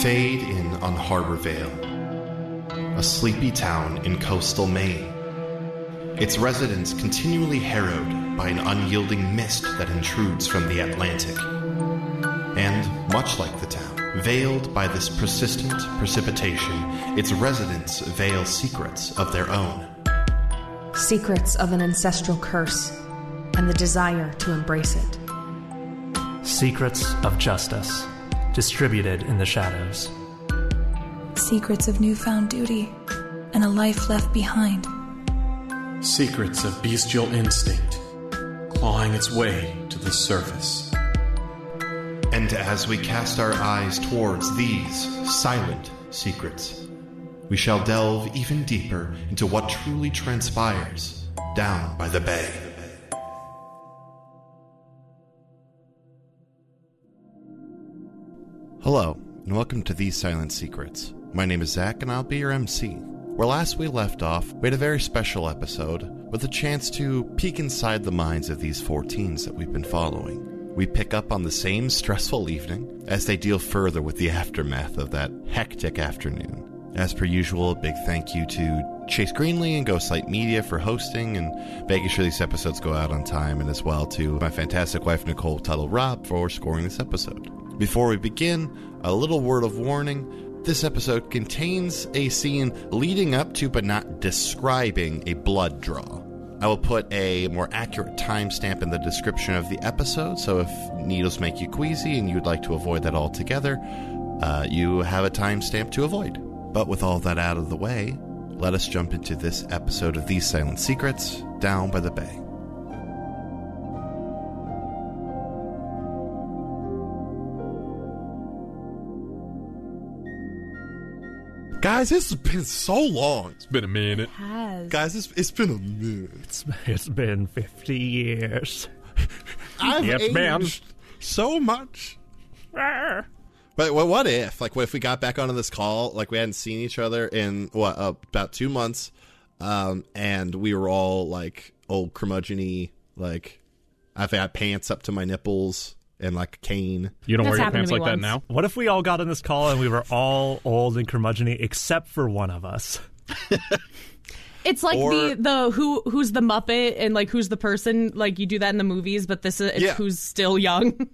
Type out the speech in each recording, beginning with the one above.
fade in on Harbor Vale, a sleepy town in coastal Maine. Its residents continually harrowed by an unyielding mist that intrudes from the Atlantic. And, much like the town, veiled by this persistent precipitation, its residents veil secrets of their own. Secrets of an ancestral curse and the desire to embrace it. Secrets of justice, distributed in the shadows. Secrets of newfound duty and a life left behind. Secrets of bestial instinct, clawing its way to the surface. And as we cast our eyes towards these silent secrets, we shall delve even deeper into what truly transpires down by the bay. Hello, and welcome to These Silent Secrets. My name is Zach, and I'll be your MC. Where last we left off, we had a very special episode with a chance to peek inside the minds of these 4 teens that we've been following. We pick up on the same stressful evening as they deal further with the aftermath of that hectic afternoon. As per usual, a big thank you to Chase Greenlee and Ghostlight Media for hosting and making sure these episodes go out on time, and as well to my fantastic wife Nicole Tuttle-Robb for scoring this episode. Before we begin, a little word of warning. This episode contains a scene leading up to but not describing a blood draw. I will put a more accurate timestamp in the description of the episode, so if needles make you queasy and you'd like to avoid that altogether, you have a timestamp to avoid. But with all that out of the way, let us jump into this episode of These Silent Secrets, Down by the Bay. Guys, it's been so long. It's been a minute. It has. Guys, it's been a minute. It's been 50 years. I've Yes, aged ma'am. so much. But what if? Like, what if we got back onto this call, like we hadn't seen each other in, about 2 months, and we were all, like, old curmudgeon-y, like, I've got pants up to my nipples and, like, a cane. You don't That's wear your happened pants to me like that once. now? What if we all got on this call and we were all old and curmudgeon-y except for one of us? It's like Or- the who's the Muppet and like who's the person, like you do that in the movies, but this is it's Yeah. who's still young.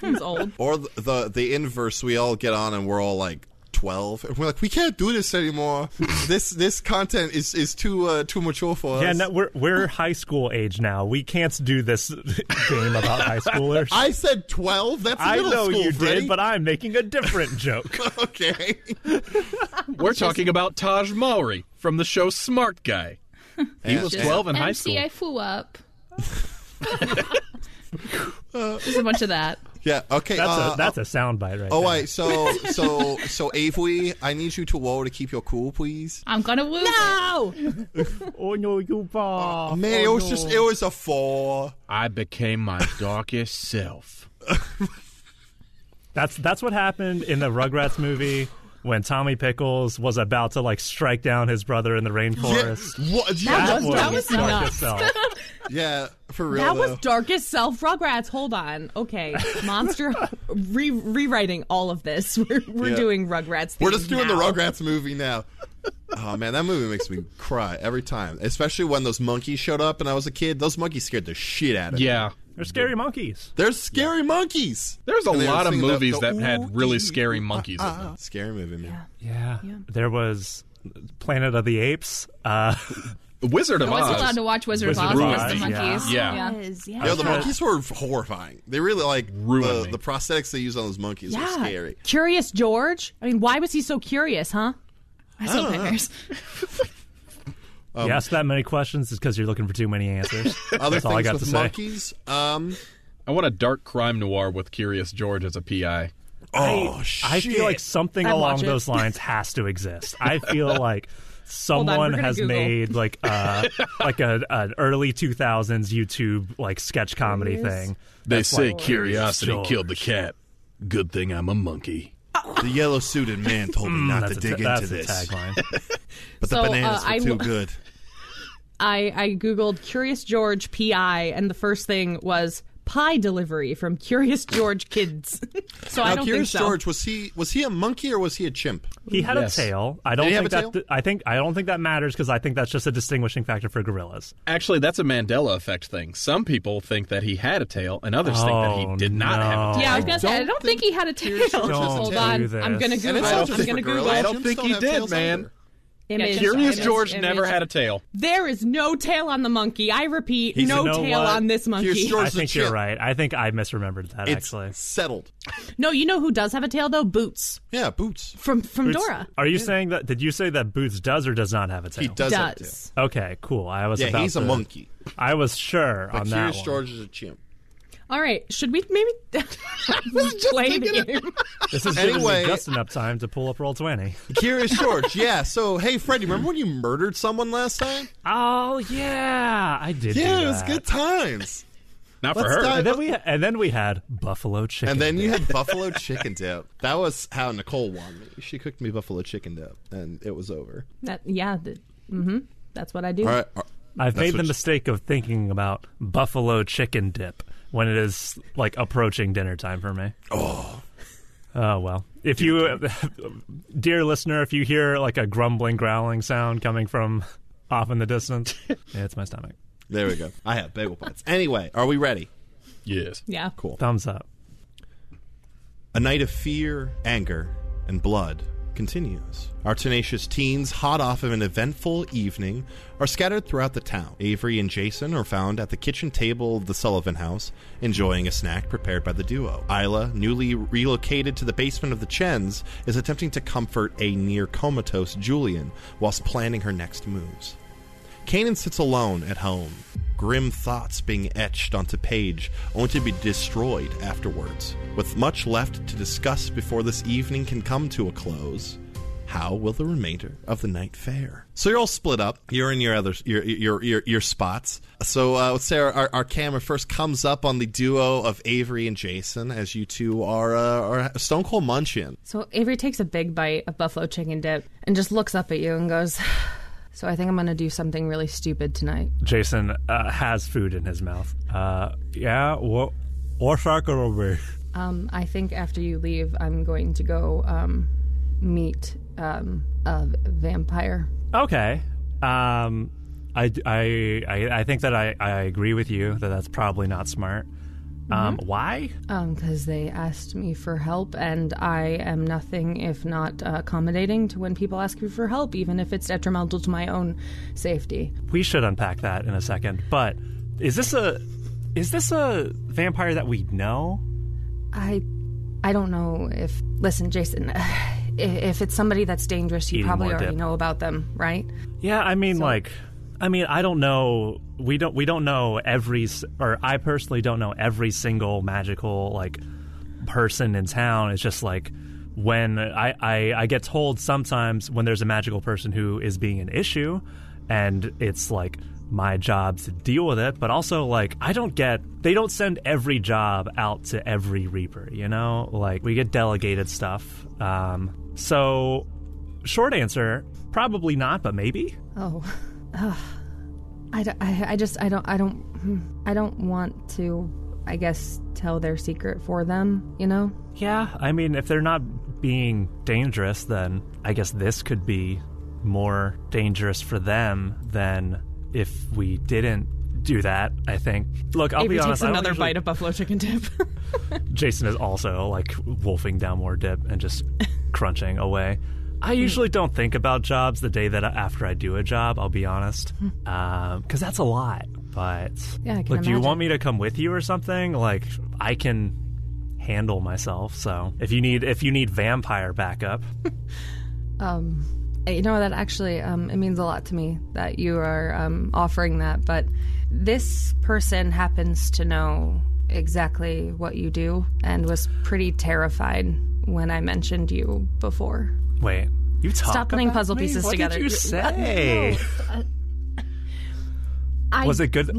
Who's old. Or the inverse, we all get on and we're all, like, 12, and we're like, we can't do this anymore. This content is too mature for us. Yeah, no, we're high school age now. We can't do this game about high schoolers. I said 12? That's I middle know school, you Freddie. did, but I'm making a different joke. Okay. We're talking about Taj Mowry from the show Smart Guy. He was 12 in high school. MC, I flew up. Just a bunch of that. Yeah, okay. That's a soundbite right Oh, there. wait, so Avery, I need you to roll to keep your cool, please. I'm gonna lose it. No. Oh no, you ball. Man, it was a 4. I became my darkest self. That's what happened in the Rugrats movie when Tommy Pickles was about to like strike down his brother in the rainforest. Yeah, what? That was Darkest nuts. Self. Yeah, for real. That though. was Darkest Self Rugrats. Hold on. Okay. Monster rewriting all of this. We're Yeah. doing Rugrats. We're just doing now. the Rugrats movie now. Oh man, that movie makes me cry every time. Especially when those monkeys showed up and I was a kid. Those monkeys scared the shit out of me. Yeah. They're scary monkeys. They're scary monkeys. There's a And they were lot of singing the- movies the that had ooh, really ee, scary ooh, monkeys in them. Scary movie, man. Yeah. There was Planet of the Apes. The Wizard of I wasn't allowed Oz. to watch Wizard of Wizard Oz of because Oz, the monkeys. Yeah. Yeah, the monkeys were horrifying. They really Ruined me. the prosthetics they used on those monkeys were scary. Curious George. I mean, why was he so curious, huh? I still cares. You ask that many questions is because you're looking for too many answers. Other That's all I things got with to say. monkeys. I want a dark crime noir with Curious George as a PI. Oh shit! I feel like something I'd along watch it. those lines has to exist. I feel like on, someone we're gonna has Google. made like an early 2000s YouTube like sketch comedy thing. They That's say like, curiosity George. killed the cat. Good thing I'm a monkey. The yellow-suited man told me not to dig into that's this, a tagline. but the So, bananas were too good. I Googled Curious George PI, and the first thing was pie delivery from Curious George Kids. So I don't Curious think so. George, was he a monkey or was he a chimp? He had a tail. I don't think have a tail? I don't think that matters because I think that's just a distinguishing factor for gorillas. Actually, that's a Mandela effect thing. Some people think that he had a tail, and others think that he did not have a tail. Yeah, I was going to say, I don't think he had a tail. Hold on. I'm going to Google. I don't think he did, man. Curious George never had a tail. There is no tail on the monkey. I repeat, no tail on this monkey. I think you're right. I think I misremembered that, actually. Settled. No, you know who does have a tail, though? Boots. Yeah, Boots. From Boots. Dora. Are you saying that? Did you say that Boots does or does not have a tail? He does have a tail. Okay, cool. I was about he's a monkey. I was sure on that one. Curious George is a chimp. All right, should we maybe play the game? This is giving me just enough time to pull up Roll 20. Curious George, yeah. So, hey, Freddie, remember when you murdered someone last time? Oh, yeah. I did do that. Yeah, it was good times. Not for her. And then we had buffalo chicken And then dip. you had buffalo chicken dip. That was how Nicole won me. She cooked me buffalo chicken dip, and it was over. That's what I do. All right. I've made the mistake of thinking about buffalo chicken dip when it is like approaching dinner time for me. Oh well. If you, dear listener, if you hear like a grumbling, growling sound coming from off in the distance, it's my stomach. There we go. I have bagel bites. Anyway, are we ready? Yes. Yeah. Cool. Thumbs up. A night of fear, anger, and blood continues. Our tenacious teens, hot off of an eventful evening, are scattered throughout the town. Avery and Jason are found at the kitchen table of the Sullivan house, enjoying a snack prepared by the duo. Isla, newly relocated to the basement of the Chens, is attempting to comfort a near-comatose Julian whilst planning her next moves. Kanan sits alone at home, grim thoughts being etched onto page, only to be destroyed afterwards. With much left to discuss before this evening can come to a close, how will the remainder of the night fare? So you're all split up. You're in your spots. So let's say our camera first comes up on the duo of Avery and Jason as you two are stone cold munching. So Avery takes a big bite of buffalo chicken dip and just looks up at you and goes, "So I think I'm going to do something really stupid tonight." Jason has food in his mouth. Yeah, what's that going to be? I think after you leave, I'm going to go meet a vampire. Okay. I think that I agree with you that that's probably not smart. Why? Because they asked me for help, and I am nothing if not accommodating to when people ask me for help, even if it's detrimental to my own safety. We should unpack that in a second. But is this a vampire that we know? I don't know if... Listen, Jason, if it's somebody that's dangerous, you probably already know about them, right? Yeah, I mean, I don't know. We don't know I personally don't know every single magical person in town. It's just like when I get told sometimes when there's a magical person who is being an issue, and it's like my job to deal with it. But also they don't send every job out to every Reaper. You know, we get delegated stuff. So short answer, probably not, but maybe. Oh. I don't want to, I guess, tell their secret for them, you know? Yeah, I mean, if they're not being dangerous, then I guess this could be more dangerous for them than if we didn't do that, I think. Look, I'll Avery be honest. Takes another bite of buffalo chicken dip. Jason is also, wolfing down more dip and just crunching away. I usually don't think about jobs the day that after I do a job, I'll be honest, because that's a lot. But yeah, I can imagine. Do you want me to come with you or something? I can handle myself. So if you need vampire backup, you know that actually it means a lot to me that you are offering that. But this person happens to know exactly what you do and was pretty terrified when I mentioned you before. Wait, you talk Stop putting about puzzle me? pieces what together. What did you say? Was it good?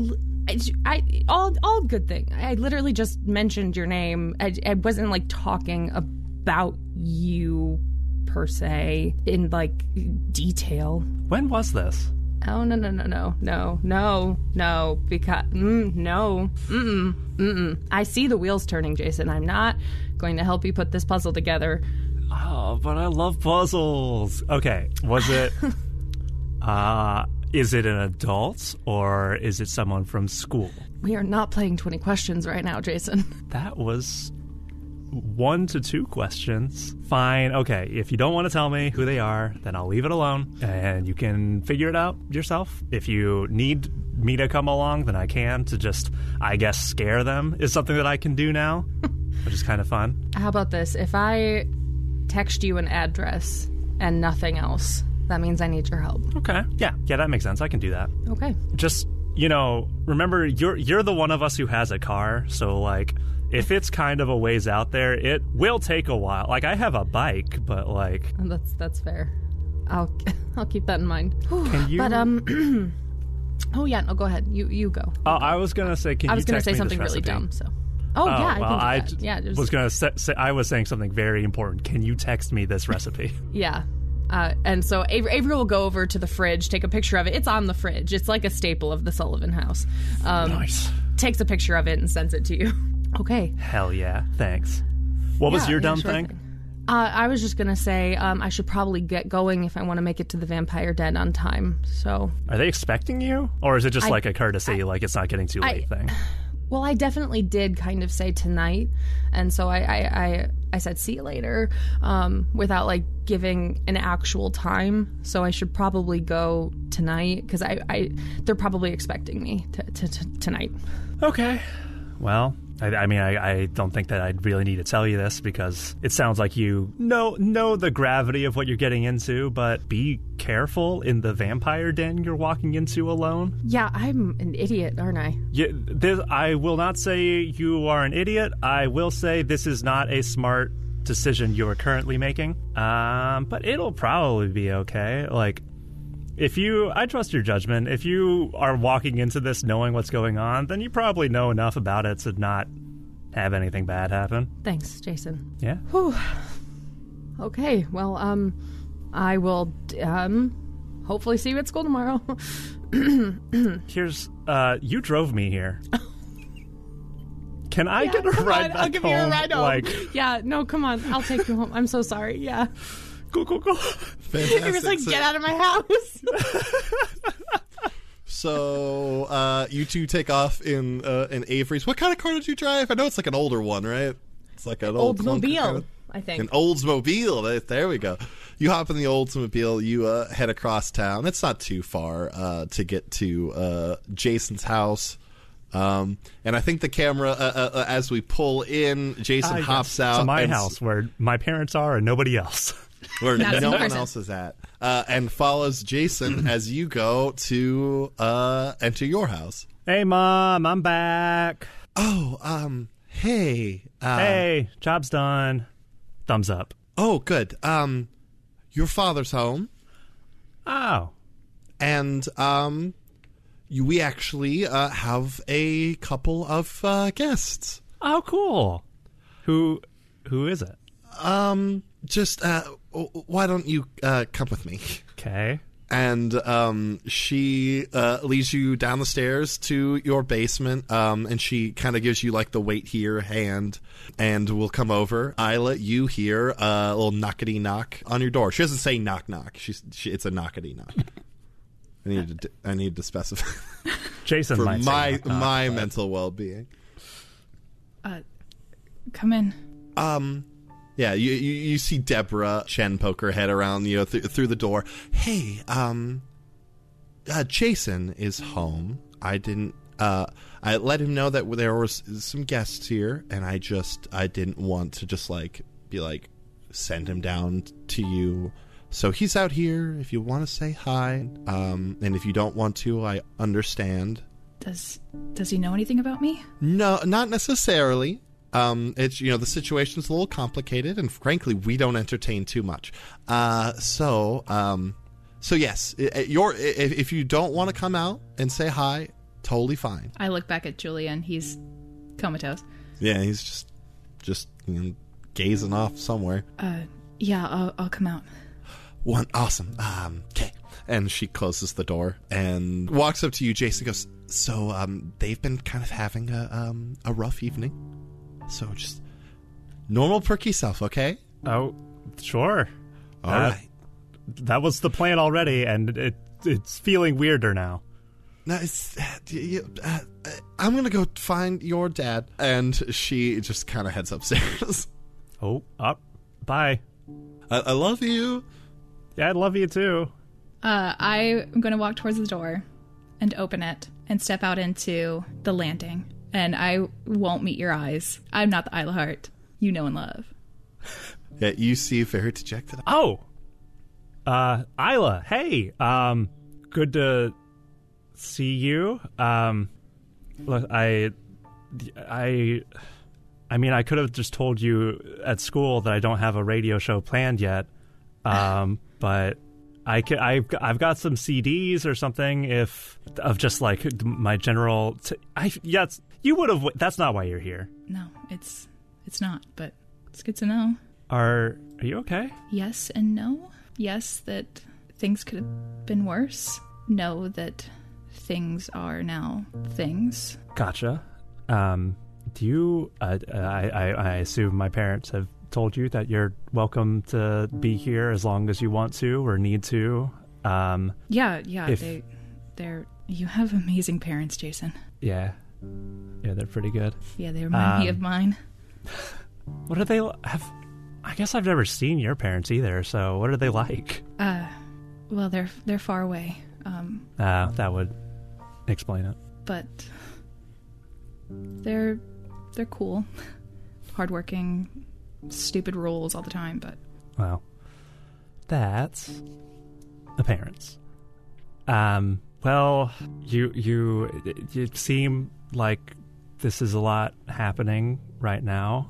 All good thing. I literally just mentioned your name. I wasn't talking about you per se in detail. When was this? Oh, no, because, no, I see the wheels turning, Jason. I'm not going to help you put this puzzle together. Oh, but I love puzzles. Okay, was it, is it an adult, or is it someone from school? We are not playing 20 questions right now, Jason. That was 1 to 2 questions. Fine, okay, if you don't want to tell me who they are, then I'll leave it alone, and you can figure it out yourself. If you need me to come along, then I can, to just, I guess, scare them is something that I can do now, which is kind of fun. How about this? If I text you an address and nothing else, that means I need your help. Okay, yeah, that makes sense. I can do that. Okay. Just, remember, you're the one of us who has a car, so, like, if it's kind of a ways out there, it will take a while. Like, I have a bike, but, like... That's fair. I'll keep that in mind. Can you... But, oh, yeah, no, go ahead. You go. Oh, I was going to say, can you text me this recipe? I was going to say something really dumb, so... Oh, yeah, well, I can do that. Yeah, was going to say, I was saying something very important. Can you text me this recipe? Yeah. And so Avery will go over to the fridge, take a picture of it. It's on the fridge. It's like a staple of the Sullivan house. Nice. Takes a picture of it and sends it to you. Okay. Hell yeah. Thanks. What was your dumb thing? I was just going to say I should probably get going if I want to make it to the vampire den on time. So. Are they expecting you? Or is it just like a courtesy, like it's not getting too late thing? Well, I definitely did kind of say tonight. And so I said, see you later, without like giving an actual time. So I should probably go tonight because they're probably expecting me tonight. Okay. Well, I don't think that I really need to tell you this because it sounds like you know the gravity of what you're getting into, but be careful in the vampire den you're walking into alone. Yeah, I'm an idiot, aren't I? I will not say you are an idiot. I will say this is not a smart decision you are currently making, but it'll probably be okay. Like, I trust your judgment. If you are walking into this knowing what's going on, then you probably know enough about it to not have anything bad happen. Thanks, Jason. Yeah. Whew. Okay, well, I will, hopefully see you at school tomorrow. Here's, you drove me here. Can I get a ride back I'll give home? You a ride home. Like... Yeah, no, come on. I'll take you home. I'm so sorry. Yeah. Cool. Fantastic. He was like, get out of my house. So, you two take off in Avery's. What kind of car did you drive? I know it's like an older one, right? It's like an Oldsmobile, kind of, I think. An Oldsmobile. There we go. You hop in the Oldsmobile. You head across town. It's not too far to get to Jason's house. And I think the camera, as we pull in, Jason hops out. To my house, where my parents are and nobody else. Where no one else is at. And follows Jason as you go to enter your house. Hey, Mom, I'm back. Oh, hey. Hey, job's done. Thumbs up. Oh, good. Your father's home. Oh. And, we actually have a couple of guests. Oh, cool. Who is it? Just why don't you come with me? Okay. And she leads you down the stairs to your basement, and she kind of gives you like the wait here hand, and we'll come over. Isla, you hear a little knockety knock on your door. She doesn't say knock knock. It's a knockety knock. I need to specify. Jason for might my say knock, my but... mental well-being. Come in. Yeah, you see Deborah Chen poke her head around, through the door. Hey, Jason is home. I let him know that there was some guests here, and I didn't want to just be send him down to you. So he's out here if you want to say hi. And if you don't want to, I understand. Does he know anything about me? No, not necessarily. It's the situation's a little complicated, and frankly, we don't entertain too much. So yes, if you don't want to come out and say hi, totally fine. I look back at Julian. He's comatose. Yeah, he's just gazing off somewhere. Yeah, I'll come out. Awesome. Okay. And she closes the door and walks up to you, Jason, goes, so, they've been kind of having a rough evening. So just normal perky self, okay? Oh, sure. All right. That was the plan already, and it's feeling weirder now. No, I'm going to go find your dad. And she just kind of heads upstairs. Oh, up. Bye. I love you. Yeah, I love you too. I'm going to walk towards the door and open it and step out into the landing. And I won't meet your eyes. I'm not the Isla Heart you know and love. Yeah, you see very dejected. Oh, Isla, hey, good to see you. Look, I mean, I could have just told you at school that I don't have a radio show planned yet, but I've got some CDs or something of just like my general. You would have. That's not why you're here. No, it's not. But it's good to know. Are you okay? Yes and no. Yes, that things could have been worse. No, that things are now things. Gotcha. Do you? I assume my parents have told you that you're welcome to be here as long as you want to or need to. Yeah. They're. You have amazing parents, Jason. Yeah, they're pretty good. Yeah, they remind me of mine. What do they have? I guess I've never seen your parents either. So what are they like? Well, they're far away. That would explain it. But they're cool, hardworking, stupid rules all the time. But well, that's the parents. Well, you seem like this is a lot happening right now.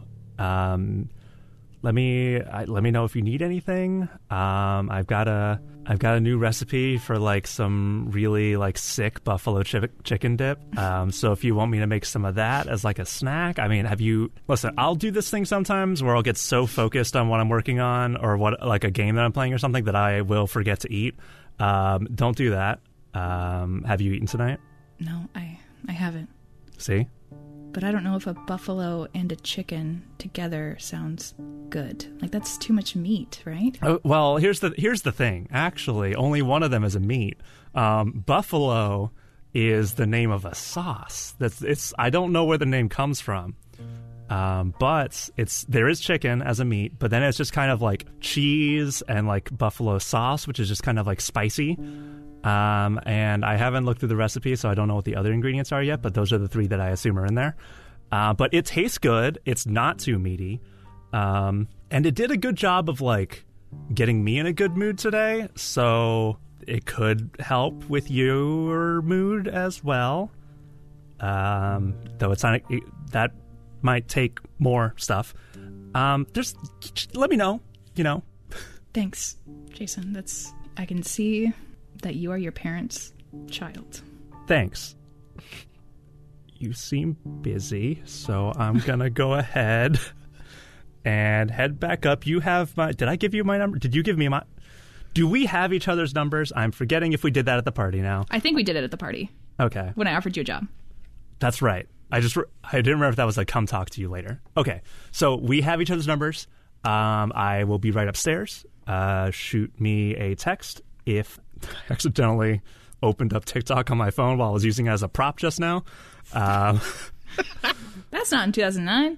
Let me know if you need anything. I've got a new recipe for like some really like sick buffalo chicken dip. So if you want me to make some of that as like a snack, I mean, listen, I'll do this thing sometimes where I'll get so focused on what I'm working on or what like a game that I'm playing or something that I will forget to eat. Don't do that. Have you eaten tonight? No, I haven't. See? But I don't know if a buffalo and a chicken together sounds good. Like, that's too much meat, right? Well, here's the thing. Actually, only one of them is a meat. Buffalo is the name of a sauce. I don't know where the name comes from. But there is chicken as a meat, but then it's just kind of like cheese and like buffalo sauce, which is just kind of like spicy. And I haven't looked through the recipe, so I don't know what the other ingredients are yet, but those are the three that I assume are in there. But it tastes good. It's not too meaty. And it did a good job of like getting me in a good mood today, so it could help with your mood as well. Though it's not, that might take more stuff. Just let me know, Thanks, Jason. I can see that you are your parents' child. Thanks. You seem busy, so I'm gonna go ahead and head back up. You have did I give you my number? Did you give me my... Do we have each other's numbers? I'm forgetting if we did that at the party now. I think we did it at the party. Okay. When I offered you a job. That's right. I didn't remember if that was like, come talk to you later. Okay. So we have each other's numbers. I will be right upstairs. Shoot me a text if I accidentally opened up TikTok on my phone while I was using it as a prop just now. That's not in 2009.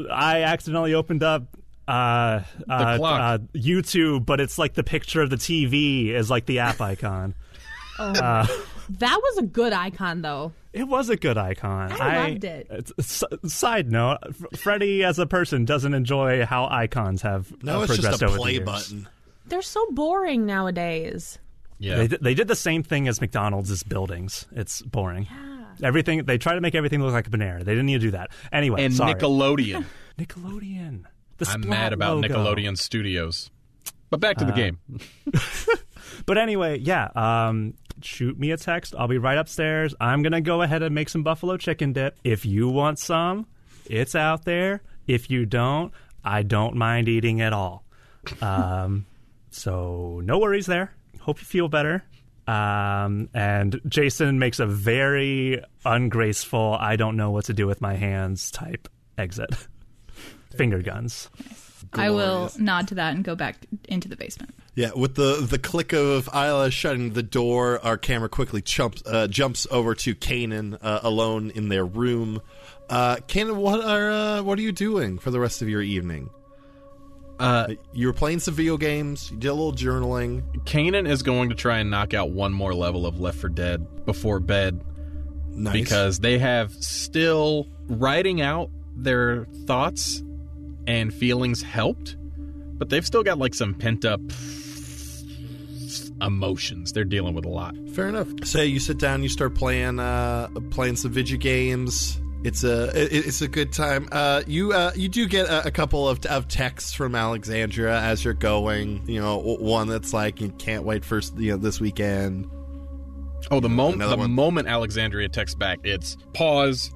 I accidentally opened up YouTube, but it's like the picture of the TV is like the app icon. That was a good icon, though. It was a good icon. I loved it. Side note, Freddie as a person doesn't enjoy how icons have progressed it's just a over play the years. button. They're so boring nowadays. Yeah, they did the same thing as McDonald's buildings. It's boring. Yeah. Everything they try to make everything look like a Panera. They didn't need to do that. Anyway, and sorry. Nickelodeon. Nickelodeon. I'm mad about logo. Nickelodeon Studios. But back to the game. But anyway, yeah. Shoot me a text. I'll be right upstairs. I'm gonna go ahead and make some buffalo chicken dip. If you want some, it's out there. If you don't, I don't mind eating it all. So no worries there. Hope you feel better. And Jason makes a very ungraceful, I don't know what to do with my hands type exit. Finger guns. I will nod to that and go back into the basement. Yeah, with the click of Isla shutting the door, our camera quickly jumps over to Kanan alone in their room. Kanan, what are you doing for the rest of your evening? You were playing some video games. You did a little journaling. Kanan is going to try and knock out one more level of Left 4 Dead before bed. Nice. Because they have still writing out their thoughts and feelings helped, but they've still got like some pent up emotions. They're dealing with a lot. Fair enough. So you sit down, you start playing some video games. It's a good time. You do get a couple of texts from Alexandria as you're going. You know, one that's like, you can't wait for this weekend. Oh, the moment Alexandria texts back, it's pause,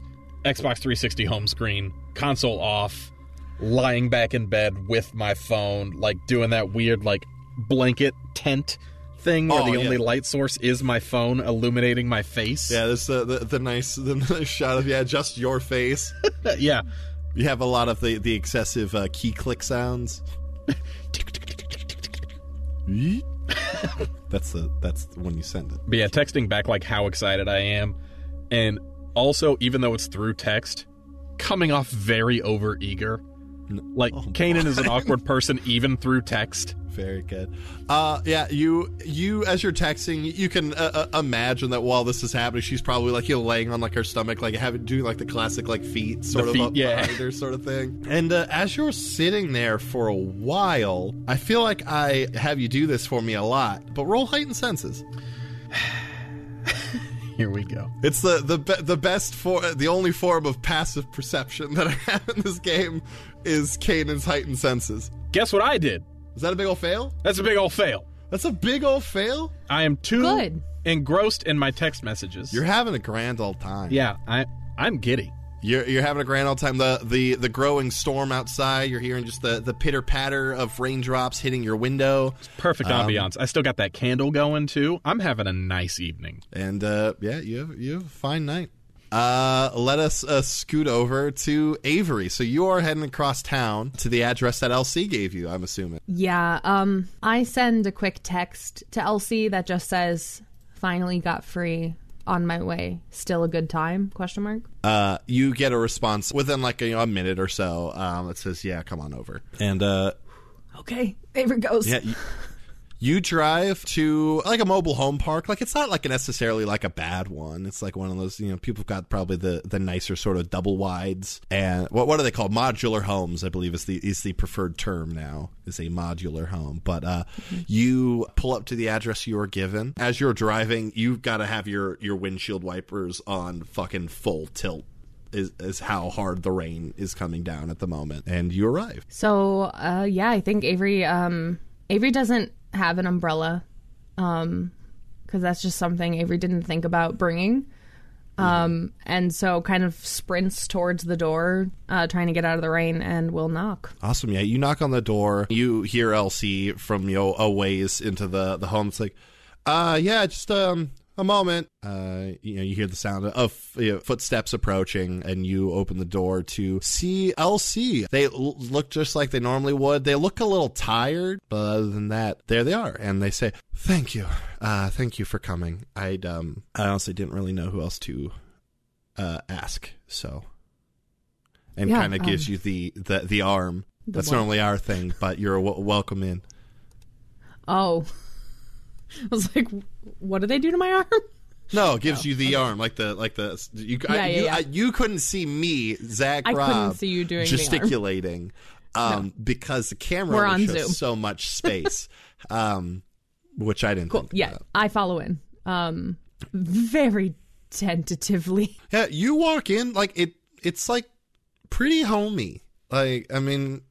Xbox 360 home screen, console off, lying back in bed with my phone, like doing that weird like blanket tent thing where the only light source is my phone illuminating my face. Yeah, this the nice shot of just your face. Yeah, you have a lot of the excessive key click sounds. That's when you send it. But yeah, texting back like how excited I am, and also even though it's through text, coming off very overeager. Like Kanan is an awkward person even through text. Very good. Yeah, you as you're texting, you can imagine that while this is happening, she's probably like laying on like her stomach, like doing like the classic like feet sort of up behind her sort of thing. And as you're sitting there for a while, I feel like I have you do this for me a lot, but roll heightened senses. Here we go. It's the best the only form of passive perception that I have in this game is Kanan's heightened senses. Guess what I did? Is that a big old fail? That's a big old fail. That's a big old fail? I am too engrossed in my text messages. You're having a grand old time. Yeah, I'm giddy. You're having a grand old time. The growing storm outside. You're hearing just the pitter patter of raindrops hitting your window. It's perfect ambiance. I still got that candle going too. I'm having a nice evening. And you have a fine night. Let us scoot over to Avery. So you are heading across town to the address that LC gave you, I'm assuming. Yeah. I send a quick text to LC that just says, "Finally got free. On my way. Still a good time?" ? You get a response within like a minute or so. It says, "Yeah, come on over." And okay, Avery goes. Yeah. You drive to like a mobile home park. Like it's not like necessarily like a bad one. It's like one of those, people have got probably the nicer sort of double wides. And what are they called? Modular homes, I believe is the preferred term now, is a modular home. But you pull up to the address you were given. As you're driving, you've got to have your windshield wipers on fucking full tilt. Is how hard the rain is coming down at the moment. And you arrive. So, I think Avery doesn't have an umbrella, because that's just something Avery didn't think about bringing, and so kind of sprints towards the door, trying to get out of the rain, and will knock. Awesome. Yeah, you knock on the door. You hear LC from a ways into the home. It's like, just a moment. You hear the sound of footsteps approaching, and you open the door to see LC. They look just like they normally would. They look a little tired, but other than that, there they are. And they say, "Thank you. Thank you for coming. I honestly didn't really know who else to ask." So, and kind of gives you the arm. That's normally our thing, but you're welcome in. Oh. I was like, what do they do to my arm? No, it gives you the arm, you couldn't see me, Zach Robb, couldn't see you doing gesticulating, because the camera only shows so much space, which I didn't think about. I follow in, very tentatively. Yeah, you walk in, like, it's, like, pretty homey. Like, I mean,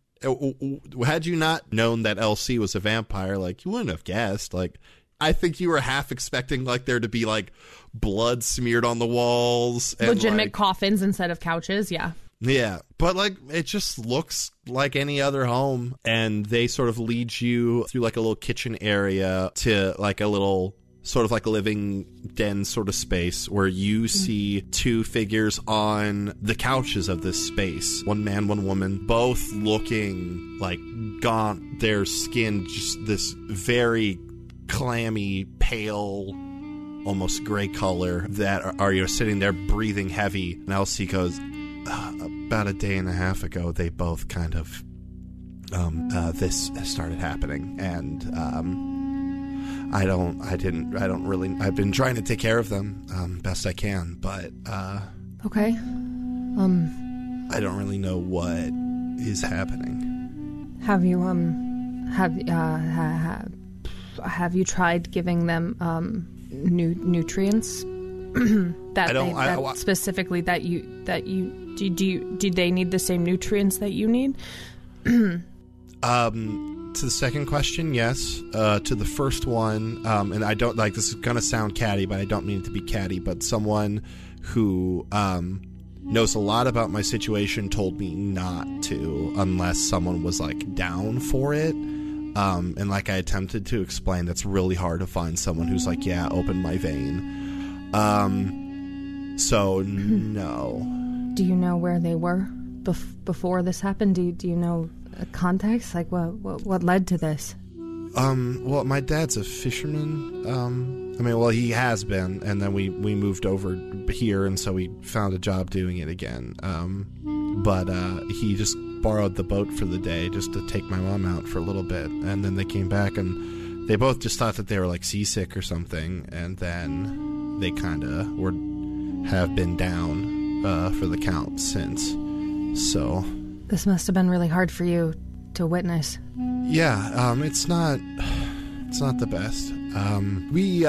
had you not known that LC was a vampire, like, you wouldn't have guessed, like... I think you were half expecting like there to be like blood smeared on the walls. And, legitimate coffins instead of couches, yeah. Yeah, but like it just looks like any other home. And they sort of lead you through like a little kitchen area to like a little sort of like a living den sort of space where you see two figures on the couches of this space. One man, one woman, both looking like gaunt. Their skin just this very clammy, pale, almost gray color that are sitting there breathing heavy. And Elsie goes, about a day and a half ago, they both kind of, this started happening. And, I've been trying to take care of them, best I can, but, Okay. I don't really know what is happening. Have you, have you tried giving them, nutrients? Specifically that you do they need the same nutrients that you need? To the second question, yes. To the first one, and I don't like this is gonna sound catty, but I don't mean it to be catty, but someone who knows a lot about my situation told me not to unless someone was like down for it. And like I attempted to explain, that's really hard to find someone who's like, yeah, open my vein. So no. Do you know where they were before this happened? Do you know context? Like what led to this? Well, my dad's a fisherman. He has been, and then we moved over here, and so we found a job doing it again. But he just borrowed the boat for the day just to take my mom out for a little bit, and then they came back, and they both just thought that they were like seasick or something, and then they kind of have been down for the count since. So this must have been really hard for you to witness. Yeah, it's not the best. We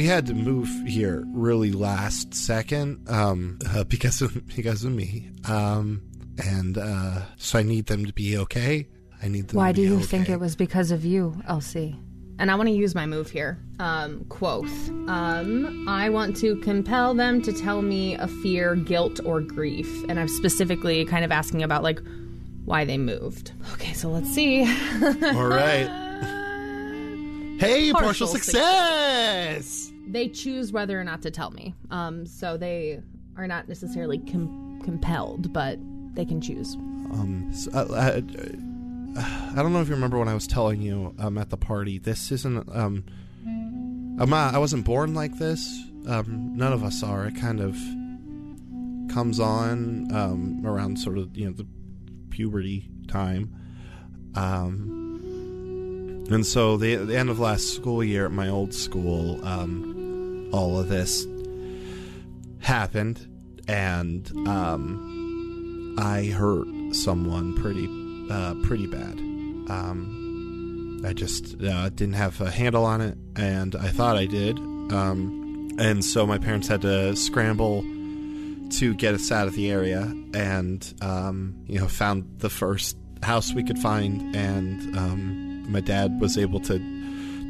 had to move here really last second because of me. And so I need them to be okay. I need them. Why to be do you okay. think it was because of you, Elsie? And I want to use my move here. Quoth. I want to compel them to tell me a fear, guilt, or grief. And I'm specifically kind of asking about, like, why they moved. Okay, so let's see. All right. Hey, partial success! They choose whether or not to tell me. So they are not necessarily compelled, but they can choose. I don't know if you remember when I was telling you at the party. This isn't. I wasn't born like this. None of us are. It kind of comes on around sort of the puberty time. And so the end of last school year at my old school, all of this happened, and I hurt someone pretty bad. I just didn't have a handle on it, and I thought I did. And so my parents had to scramble to get us out of the area, and found the first house we could find, and my dad was able to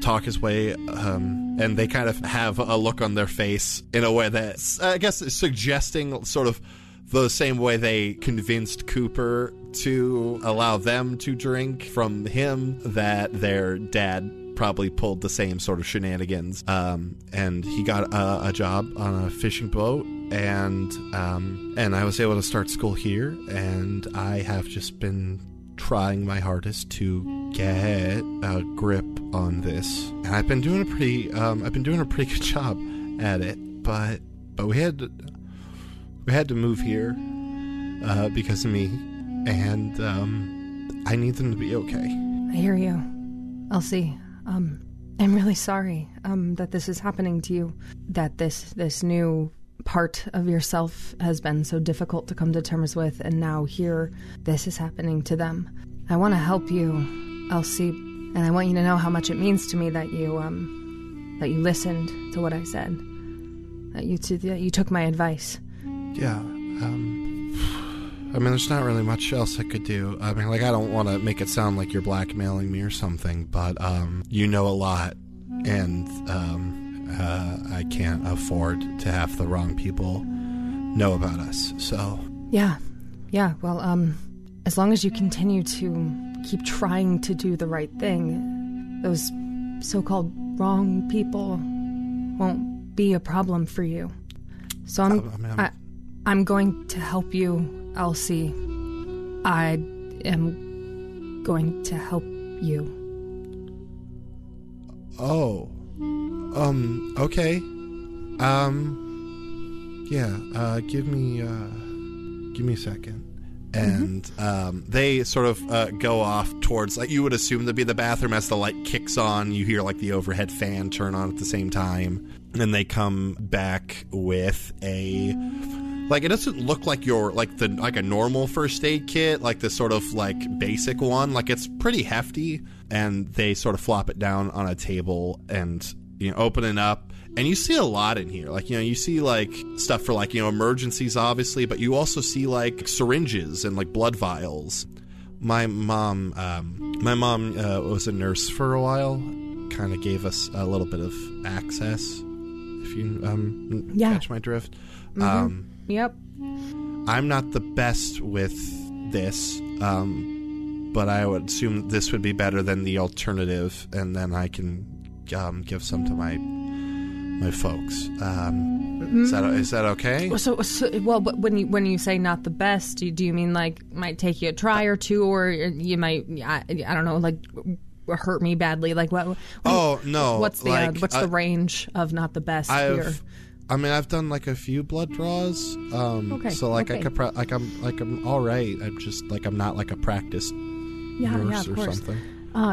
talk his way, and they kind of have a look on their face in a way that's, I guess, suggesting sort of the same way they convinced Cooper to allow them to drink from him, that their dad probably pulled the same sort of shenanigans. And he got a job on a fishing boat, and I was able to start school here, and I have just been trying my hardest to get a grip on this, and I've been doing a pretty good job at it, but we had to move here because of me, and I need them to be okay. I hear you, Elsie. I'm really sorry that this is happening to you, that this new part of yourself has been so difficult to come to terms with, and now here this is happening to them. I want to help you, Elsie, and I want you to know how much it means to me that you listened to what I said, that you took my advice. Yeah, there's not really much else I could do. I don't want to make it sound like you're blackmailing me or something, but you know a lot, and I can't afford to have the wrong people know about us, so... Yeah, well, as long as you continue to keep trying to do the right thing, those so-called wrong people won't be a problem for you. So I'm going to help you, Elsie. I am going to help you. Oh. Okay. Yeah, give me a second. And they sort of go off towards, like, you would assume to be the bathroom. As the light kicks on, you hear like the overhead fan turn on at the same time. And then they come back with a, like, it doesn't look like your, like a normal first aid kit, like the sort of like basic one. Like, it's pretty hefty. And they sort of flop it down on a table and, open it up. And you see a lot in here. Like, you see, like, stuff for, like, emergencies, obviously, but you also see, like, syringes and, like, blood vials. My mom was a nurse for a while. Kind of gave us a little bit of access, if you catch my drift. Yep. I'm not the best with this, but I would assume this would be better than the alternative, and then I can give some to my folks. Is that okay? So but when you say not the best, do you mean like might take you a try or two, or you might I don't know, like hurt me badly? Like what? Oh no! What's the range of not the best here? I've done like a few blood draws. Okay. So like okay. I could I'm all right. I'm just like I'm not like a practiced nurse or something.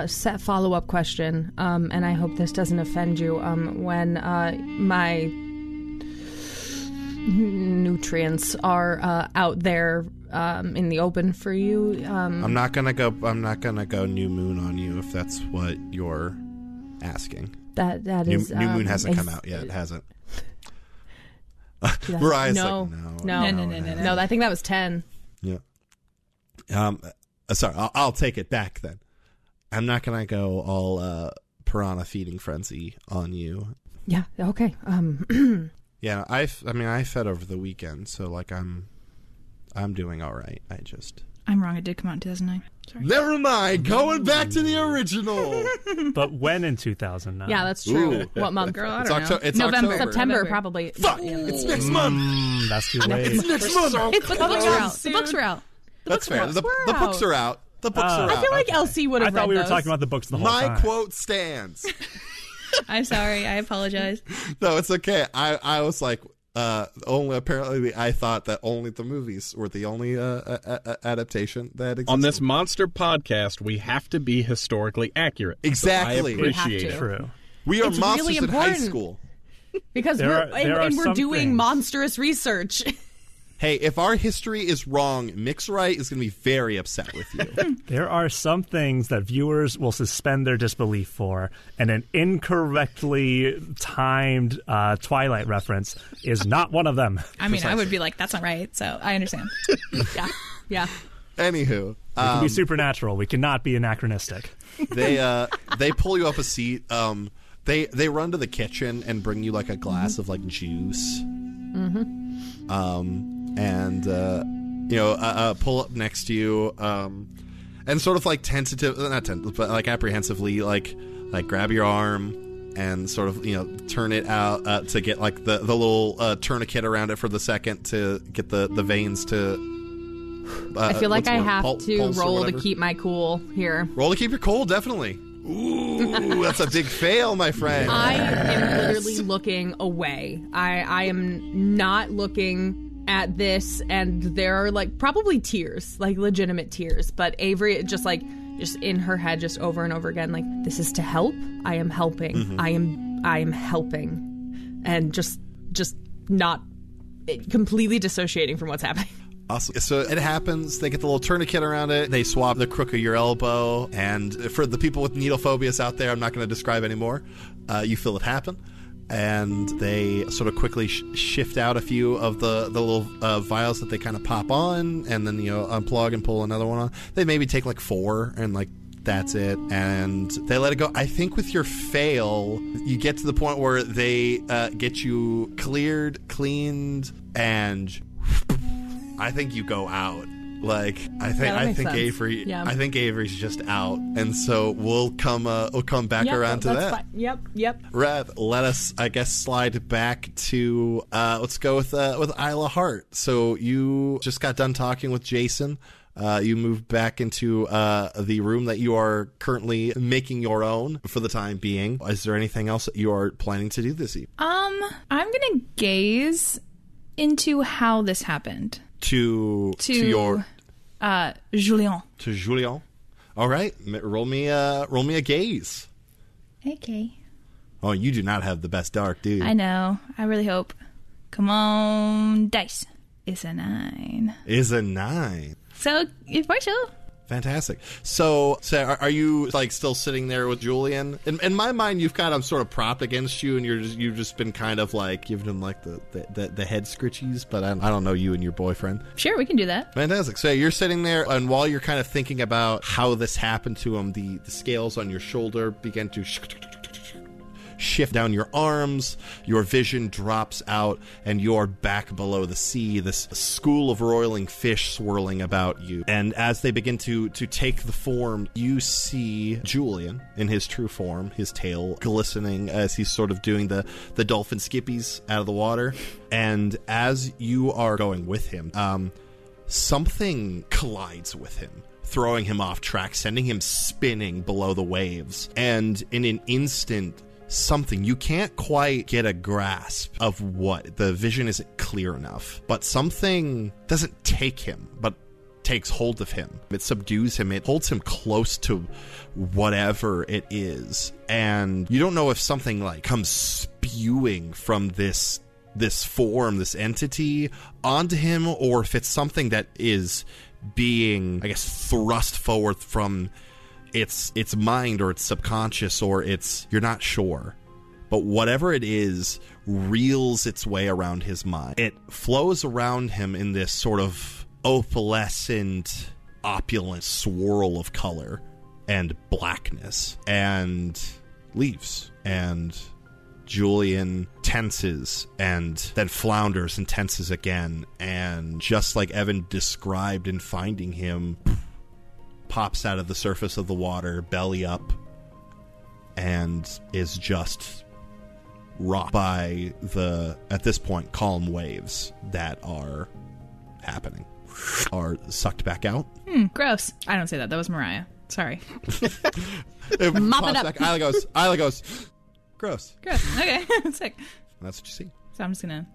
Set follow-up question, and I hope this doesn't offend you. When my nutrients are out there in the open for you, I'm not gonna go new moon on you if that's what you're asking. That is new moon hasn't come out yet. It hasn't. Mariah's no. I think that was 10. Yeah. Sorry, I'll take it back then. I'm not gonna go all piranha feeding frenzy on you. Yeah. Okay. Yeah. I fed over the weekend, so like I'm doing all right. I'm wrong. It did come out in 2009. Sorry. Never mind. Going back to the original. But when in 2009? Yeah, that's true. Ooh. What month? Girl, I don't know. It's November. October. September, probably. Fuck! It's next month. That's too late. It's next month. The books are out. The books are out. That's fair. The books are out. The books are out. I feel like Elsie would have read I thought we were those. talking about the books the whole time. My quote stands. I'm sorry. I apologize. No, it's okay. I was like, apparently I thought that only the movies were the only adaptation that existed. On this monster podcast, we have to be historically accurate. Exactly. So I appreciate it. True. We are It's monsters really in high important. school. Because we're doing monstrous research. Hey, if our history is wrong, Mixright is going to be very upset with you. There are some things that viewers will suspend their disbelief for, and an incorrectly timed Twilight reference is not one of them. I mean, I would be like, that's not right, so I understand. Yeah. Anywho. We can be supernatural. We cannot be anachronistic. They pull you up a seat. They run to the kitchen and bring you like a glass of like juice. Mm-hmm. And pull up next to you, and sort of like but like apprehensively, like grab your arm and sort of turn it out to get like the little tourniquet around it for the second to get the veins to. I feel like I have to roll to keep my cool here. Roll to keep your cool, definitely. Ooh, that's a big fail, my friend. I am literally looking away. I am not looking at this, and there are like probably tears, like legitimate tears, but Avery just in her head, just over and over again, like, this is to help. I am helping. Mm-hmm. I am helping, and just not completely dissociating from what's happening. Awesome. So it happens. They get the little tourniquet around it. They swab the crook of your elbow. And for the people with needle phobias out there, I'm not going to describe anymore. You feel it happen. And they sort of quickly shift out a few of the little vials that they kind of pop on, and then unplug and pull another one on. They maybe take like 4, and like that's it, and they let it go. I think with your fail, you get to the point where they get you cleared, cleaned, and I think you go out. Like I think Avery. Yeah. I think Avery's just out, and so we'll come back around to that. Fine. Yep. Rev, let us, I guess, slide back to let's go with Isla Hart. So you just got done talking with Jason. You moved back into the room that you are currently making your own for the time being. Is there anything else that you are planning to do this evening? I'm gonna gaze into how this happened. To your Julien. To Julien. All right, roll me a gaze. Okay. Oh, you do not have the best dark, do you? I know. I really hope. Come on, dice. It's a 9. Is a 9. So, it's partial. Fantastic. So are you like still sitting there with Julian? In my mind, you've got him sort of propped against you, and you've just been kind of like giving him like the head scritchies. But I don't know you and your boyfriend. Sure, we can do that. Fantastic. So you're sitting there, and while you're kind of thinking about how this happened to him, the scales on your shoulder begin to shift down your arms, your vision drops out, and you're back below the sea, this school of roiling fish swirling about you. And as they begin to take the form, you see Julian in his true form, his tail glistening as he's sort of doing the dolphin skippies out of the water. And as you are going with him, something collides with him, throwing him off track, sending him spinning below the waves. And in an instant, something, you can't quite get a grasp of what. The vision isn't clear enough, but something doesn't take him, but takes hold of him. It subdues him. It holds him close to whatever it is. And you don't know if something like comes spewing from this form, this entity onto him, or if it's something that is being, I guess, thrust forward from its mind or its subconscious, or you're not sure. But whatever it is reels its way around his mind. It flows around him in this sort of opalescent, opulent swirl of color and blackness, and leaves. And Julian tenses and then flounders and tenses again, and just like Evan described in finding him, pops out of the surface of the water, belly up, and is just rocked by the, at this point, calm waves that are happening. Are sucked back out. Gross. I don't say that. That was Mariah. Sorry. Mop it up. Back. Isla goes, gross. Gross. Okay. Sick. That's what you see. So I'm just going to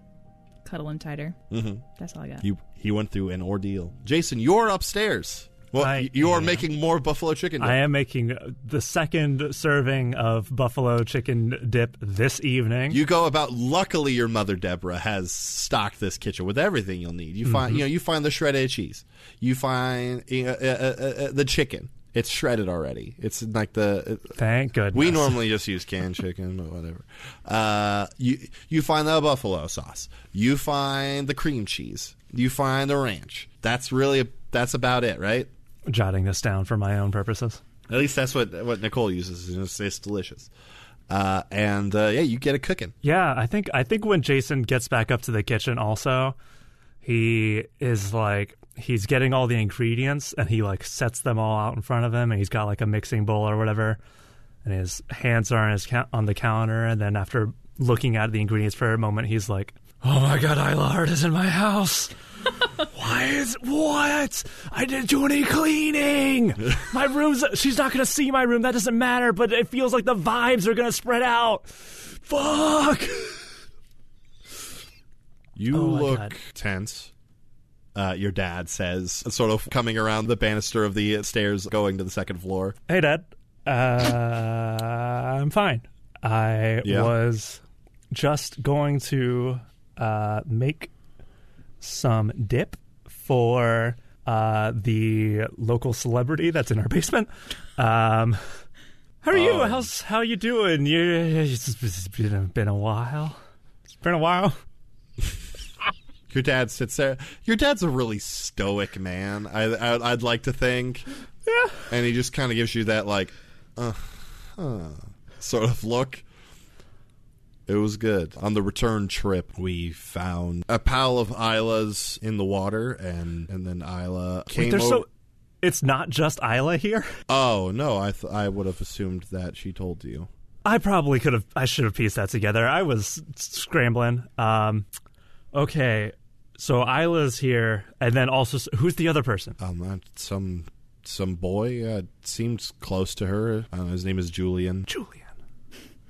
cuddle him tighter. Mm-hmm. That's all I got. He went through an ordeal. Jason, you're upstairs. Well, you're making more buffalo chicken dip. I am making the second serving of buffalo chicken dip this evening. You go about. Luckily, your mother Deborah has stocked this kitchen with everything you'll need. You find, you find the shredded cheese. You find the chicken. It's shredded already. It's like thank goodness. We normally just use canned chicken, but whatever. You find the buffalo sauce. You find the cream cheese. You find the ranch. That's about it, right? Jotting this down for my own purposes. At least that's what Nicole uses. It's delicious. You get it cooking. Yeah, I think when Jason gets back up to the kitchen also, he is like, he's getting all the ingredients and he like sets them all out in front of him, and he's got like a mixing bowl or whatever, and his hands are on the counter, and then after looking at the ingredients for a moment, he's like, oh my god, Isla Hart is in my house. What? I didn't do any cleaning. My room's, she's not going to see my room. That doesn't matter, but it feels like the vibes are going to spread out. Fuck. You look tense. Your dad says, sort of coming around the banister of the stairs going to the second floor. Hey, Dad. I'm fine. I was just going to make some dip for the local celebrity that's in our basement. How are you? How you doing? It's been a while. It's been a while. Your dad sits there. Your dad's a really stoic man, I'd like to think. Yeah. And he just kind of gives you that, like, sort of look. It was good. On the return trip, we found a pile of Isla's in the water, and then Isla came over. It's not just Isla here? Oh, no, I would have assumed that she told you. I should have pieced that together. I was scrambling. Okay, so Isla's here, and then also, who's the other person? Some boy, seems close to her. His name is Julian.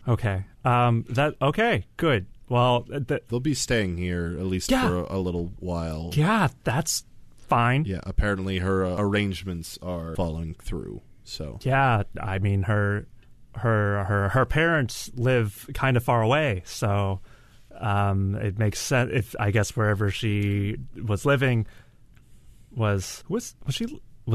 Okay. Okay, good. Well, they'll be staying here at least for a little while. Yeah, that's fine. Yeah, apparently her arrangements are following through. So yeah, I mean her parents live kind of far away, so it makes sense. If I guess wherever she was living was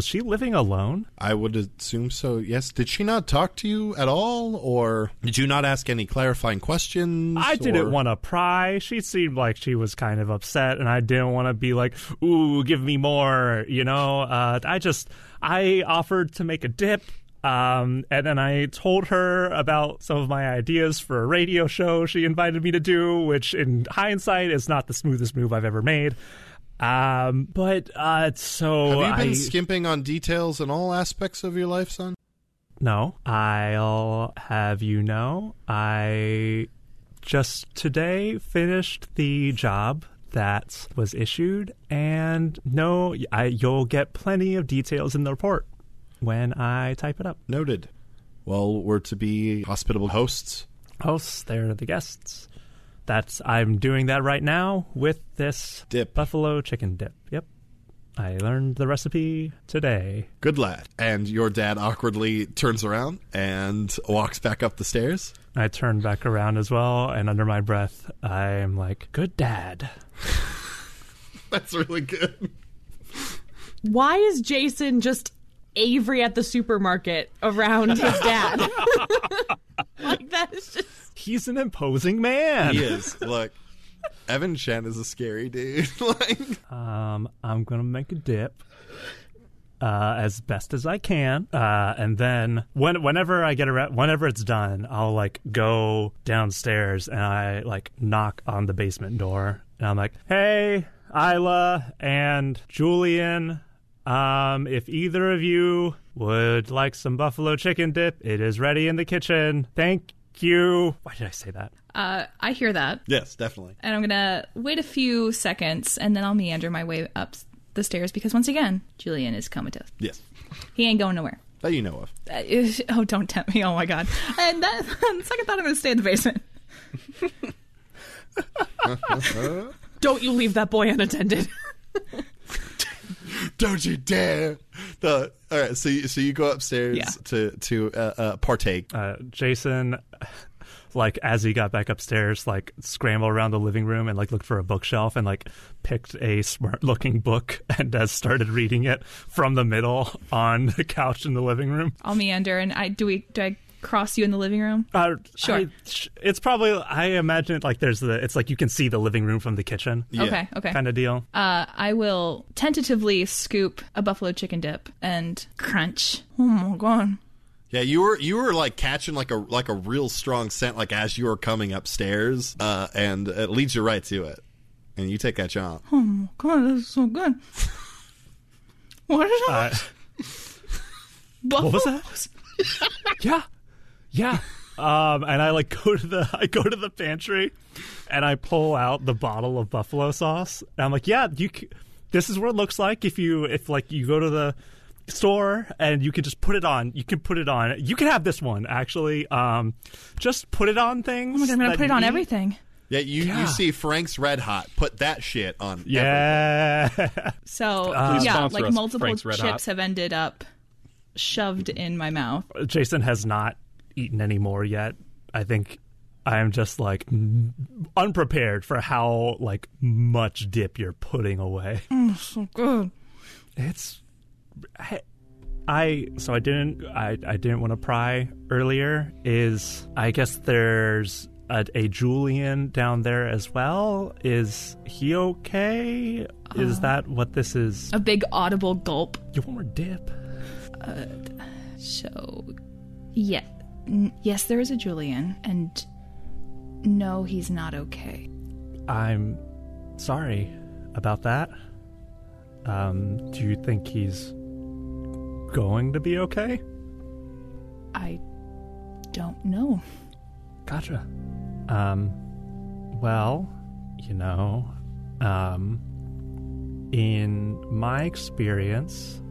she living alone? I would assume so, yes. Did she not talk to you at all? Or did you not ask any clarifying questions? I didn't want to pry. She seemed like she was kind of upset, and I didn't want to be like, ooh, give me more, you know? I offered to make a dip, and then I told her about some of my ideas for a radio show she invited me to do, which in hindsight is not the smoothest move I've ever made. So have you been skimping on details in all aspects of your life, son? No, I'll have you know, I just today finished the job that was issued, and no, you'll get plenty of details in the report when I type it up. Noted. Well, we're to be hospitable hosts. They're the guests. I'm doing that right now with this dip. Buffalo chicken dip. Yep. I learned the recipe today. Good lad. And your dad awkwardly turns around and walks back up the stairs. I turn back around as well, and under my breath, I'm like, good dad. That's really good. Why is Jason just Avery at the supermarket around his dad? Like, that is just... He's an imposing man. He is. Look, Evan Chen is a scary dude. I'm gonna make a dip as best as I can, and then whenever I get around, whenever it's done, I'll like go downstairs and I like knock on the basement door, and I'm like, "Hey, Isla and Julian, if either of you would like some buffalo chicken dip, it is ready in the kitchen. Thank you." Why did I say that? I hear that. Yes, definitely. And I'm going to wait a few seconds, and then I'll meander my way up the stairs, because once again, Julian is comatose. Yes. He ain't going nowhere. That you know of. Oh, don't tempt me. Oh, my God. And that, on the second thought, I'm going to stay in the basement. Don't you leave that boy unattended. Don't you dare! All right, so you go upstairs to partake. Jason, like as he got back upstairs, like scrambled around the living room and like looked for a bookshelf and like picked a smart-looking book and started reading it from the middle on the couch in the living room. I'll meander, and do I cross you in the living room? Sure. It's probably, I imagine it like it's like you can see the living room from the kitchen. Yeah. Okay. Kind of deal. I will tentatively scoop a buffalo chicken dip and crunch. Oh my God. Yeah, you were like catching like a real strong scent like as you were coming upstairs, and it leads you right to it. And you take that jump. Oh my God, that's so good. What is that? What was that? Yeah. And I like go to the pantry and I pull out the bottle of buffalo sauce. And I'm like, yeah, this is what it looks like if you go to the store and you can just put it on. You can put it on. You can have this one actually. Just put it on things. Oh my God, I'm gonna put it on everything. Yeah, you see Frank's Red Hot. Put that shit on. Yeah. Everything. So like multiple chips have ended up shoved in my mouth. Jason has not eaten any more yet. I think I'm just like unprepared for how like much dip you're putting away. So good. I didn't want to pry earlier. I guess there's a Julian down there as well. Is he okay? Is that what this is? A big audible gulp. You want more dip? So, yeah. Yes, there is a Julian, and No, he's not okay. I'm sorry about that. Do you think he's going to be okay? I don't know. Gotcha. Well, in my experience,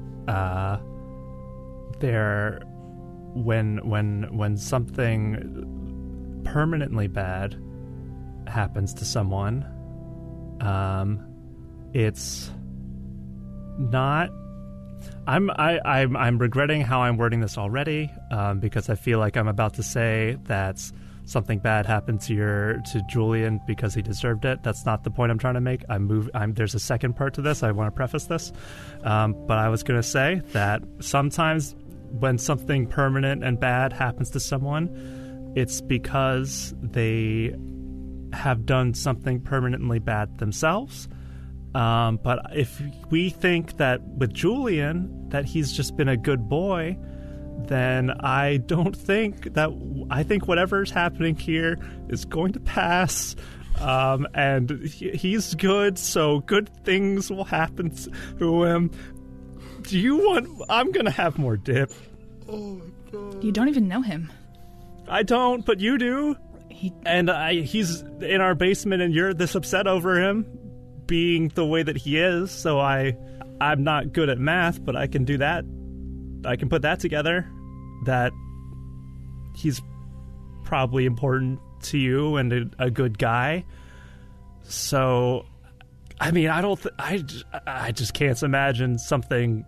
when something permanently bad happens to someone, it's not. I'm regretting how I'm wording this already, because I feel like I'm about to say that something bad happened to Julian because he deserved it. That's not the point I'm trying to make. There's a second part to this. I want to preface this, but I was going to say that sometimes when something permanent and bad happens to someone, it's because they have done something permanently bad themselves. But if we think that with Julian that he's just been a good boy, then I think whatever's happening here is going to pass, and he's good, so good things will happen to him. I'm gonna have more dip. Oh my God. You don't even know him. I don't, but you do. He's in our basement, and you're this upset over him being the way that he is, so I'm not good at math, but I can do that. I can put that together, that he's probably important to you and a good guy. So, I mean, I just can't imagine something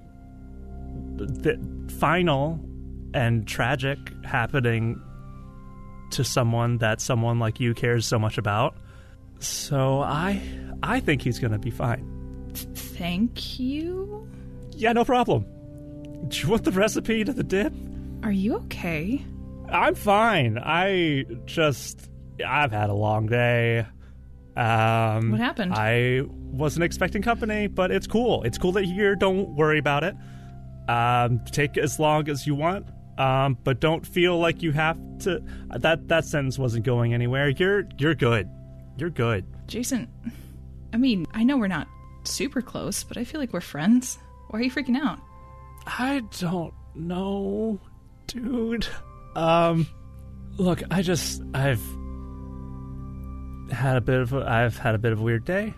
final and tragic happening to someone that someone like you cares so much about. So I think he's going to be fine. Thank you? Yeah, no problem. Do you want the recipe to the dip? Are you okay? I'm fine. I've had a long day. What happened? I wasn't expecting company, but it's cool. It's cool that you're here. Don't worry about it. Take as long as you want, but don't feel like you have to. That sentence wasn't going anywhere. You're good. You're good. Jason, I mean, I know we're not super close, but I feel like we're friends. Why are you freaking out? I don't know, dude. Look, I've had a bit of a weird day,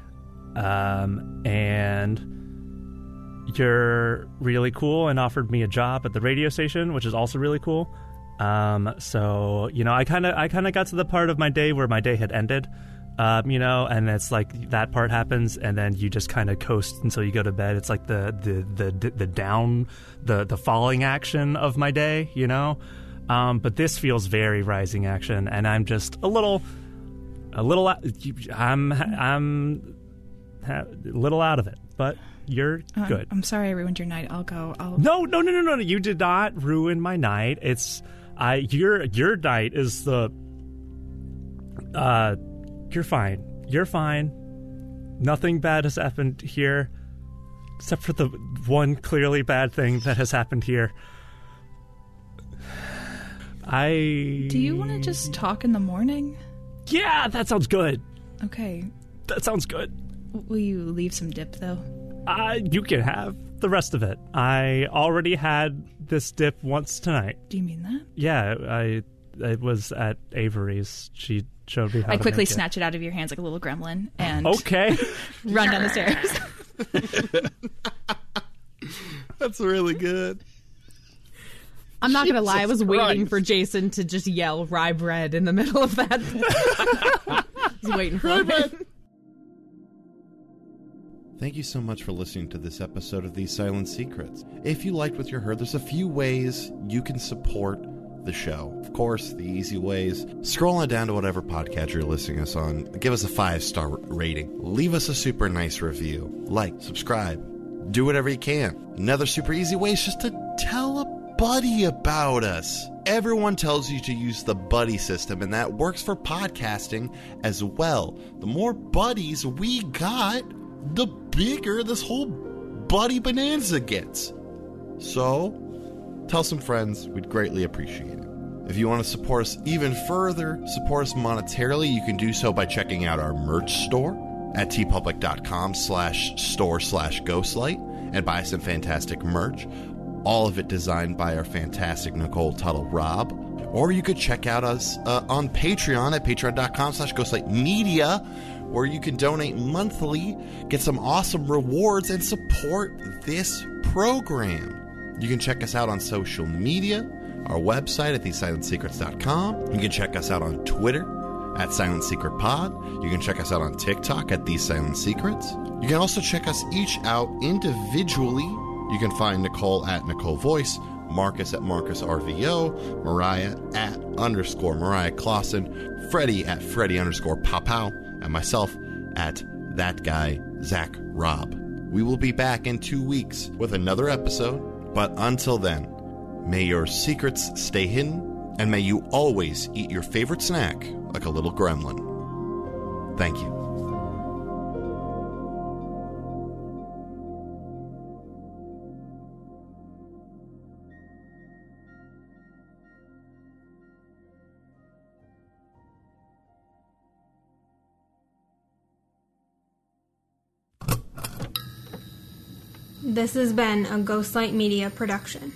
and you're really cool and offered me a job at the radio station, which is also really cool. So I kind of got to the part of my day where my day had ended. And it's like that part happens, and then you just kind of coast until you go to bed. It's like the falling action of my day, But this feels very rising action, and I'm just a little I'm a little out of it. But you're good. I'm sorry I ruined your night. I'll go. No. You did not ruin my night. Your night is the. You're fine. You're fine. Nothing bad has happened here, except for the one clearly bad thing that has happened here. Do you want to just talk in the morning? Yeah, that sounds good. Okay. That sounds good. Will you leave some dip, though? You can have the rest of it. I already had this dip once tonight. Do you mean that? Yeah, it was at Avery's. She showed me how I to quickly make snatch it out of your hands like a little gremlin and okay. run down the stairs. That's really good. I'm not going to lie. I was waiting for Jason to just yell rye bread in the middle of that. I was waiting for it. Thank you so much for listening to this episode of These Silent Secrets. If you liked what you heard, there's a few ways you can support the show. Of course, the easy ways. Scroll on down to whatever podcast you're listening to us on. Give us a 5-star rating. Leave us a super nice review. Like, subscribe. Do whatever you can. Another super easy way is just to tell a buddy about us. Everyone tells you to use the buddy system, and that works for podcasting as well. The more buddies we got, the bigger this whole buddy bonanza gets. So, tell some friends. We'd greatly appreciate it. If you want to support us even further, support us monetarily, you can do so by checking out our merch store at tpublic.com/store/ghostlight and buy some fantastic merch. All of it designed by our fantastic Nicole Tuttle-Robb. Or you could check out us on Patreon at patreon.com/ghostlightmedia, where you can donate monthly, get some awesome rewards, and support this program. You can check us out on social media, our website at thesilientsecrets.com. You can check us out on Twitter at Silent Secret Pod. You can check us out on TikTok at These Silent Secrets. You can also check us each out individually. You can find Nicole at Nicole Voice, Marcus at Marcus RVO, Mariah at _Mariah Clawson, Freddie at Freddie _Pow Pow, and myself at That Guy Zach Robb. We will be back in 2 weeks with another episode, but until then, may your secrets stay hidden, and may you always eat your favorite snack like a little gremlin. Thank you. This has been a Ghostlight Media production.